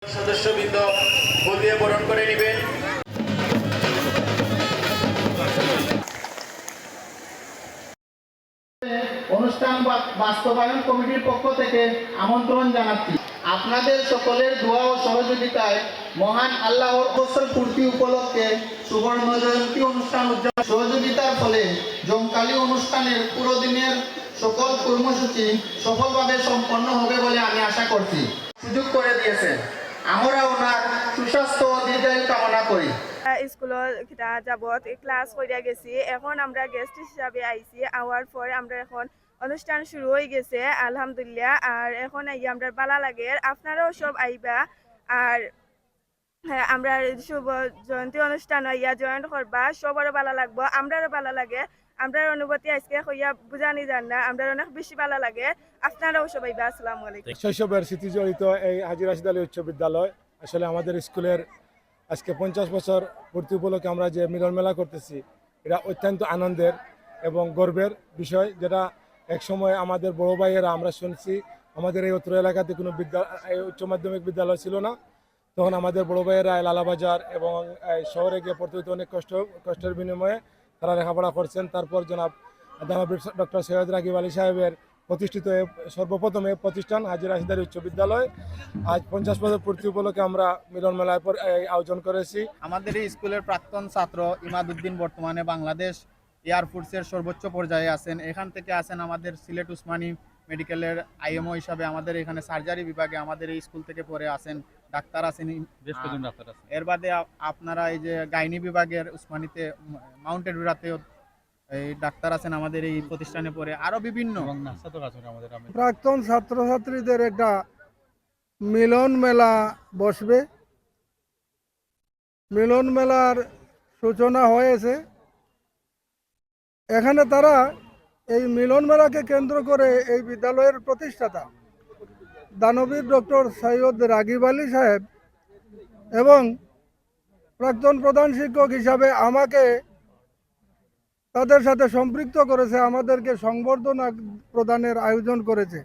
সদস্যবৃন্দ ফুল দিয়ে বরণ করে নেবেন। অনুষ্ঠান বাস্তবায়ন কমিটির পক্ষ থেকে আমন্ত্রণ জানাচ্ছি। আপনাদের সকলের দোয়া ও সহযোগিতায় মহান আল্লাহর বছর পূর্তি উপলক্ষে সুবর্ণ জয়ন্তী অনুষ্ঠান উদযাপন সহযোগিতার ফলে জমকালী অনুষ্ঠানের পুরো দিনের সকল কর্মসূচি সফলভাবে সম্পন্ন হবে বলে আমি আশা করছি। সুযোগ করে দিয়েছেন, আমরা ওনার সুস্বাস্থ্য ও দীর্ঘায়ু কামনা করি। স্কুলত যাবত ক্লাস করিয়া গেছি, এখন আমরা গেস্ট হিসাবে আইছি। আওয়ার পর আমরা এখন অনুষ্ঠান শুরু হয়ে গেছে আলহামদুলিল্লাহ। আর এখন আমরা বালা লাগে, আপনারাও সব আইবা। আর হ্যাঁ, আমরা শুভ জয়ন্তী অনুষ্ঠান হইয়া জয়েন করবা, সবারও ভালো লাগবো, আমরারও ভালো লাগে। আমরার অনুভূতি আজকে হইয়া বুঝানি যান না, আমরা অনেক বেশি ভালো লাগে। আপনারাও সবাই বা আসসালামু আলাইকুম। শৈশবের স্মৃতি জড়িত এই হাজী রাশিদ আলী উচ্চ বিদ্যালয় আসলে আমাদের স্কুলের আজকে 50 বছর পূর্তি উপলক্ষে আমরা যে মিলন মেলা করতেছি, এটা অত্যন্ত আনন্দের এবং গর্বের বিষয়। যেটা একসময় আমাদের বড় ভাইয়েরা আমরা শুনছি, আমাদের এই অত্র এলাকাতে কোনো উচ্চ মাধ্যমিক বিদ্যালয় ছিল না। তখন আমাদের বড় ভাইয়েরা লালাবাজার এবং শহরে গিয়ে পড়তে হইতে অনেক কষ্টের বিনিময়ে তারা লেখাপড়া করছেন। তারপর জনাব ডক্টর সৈয়দ রাগিব আলী সাহেবের প্রতিষ্ঠিত সর্বপ্রথম এই প্রতিষ্ঠান হাজী রাশিদ আলী উচ্চ বিদ্যালয় আজ 50 বছর পূর্তি উপলক্ষে আমরা মিলন মেলায় আয়োজন করেছি। আমাদের এই স্কুলের প্রাক্তন ছাত্র ইমাদউদ্দিন বর্তমানে বাংলাদেশ এয়ারফোর্সের সর্বোচ্চ পর্যায়ে আছেন। এখান থেকে আছেন আমাদের সিলেট উসমানী মেডিকেলের আইএমও হিসাবে। আমাদের এখানে সার্জারি বিভাগে আমাদের এই স্কুল থেকে পড়ে আছেন ডাক্তার আছেন, এর বাদে আপনারা এই যে গাইনি বিভাগের উসমানীতে মাউন্টেড বিরাতেও এই ডাক্তার আছেন আমাদের এই প্রতিষ্ঠানে পড়ে, আরো বিভিন্ন প্রাক্তন ছাত্রছাত্রীদের একটা মিলন মেলা বসবে। মিলন মেলার সূচনা হয়েছে। এখানে তারা এই মিলন মেলাকে কেন্দ্র করে এই বিদ্যালয়ের প্রতিষ্ঠাতা দানবীর ডক্টর সৈয়দ রাগিব আলী সাহেব এবং প্রাক্তন প্রধান শিক্ষক হিসাবে আমাকে তাদের সাথে সম্পৃক্ত করেছে, আমাদেরকে সংবর্ধনা প্রদানের আয়োজন করেছে।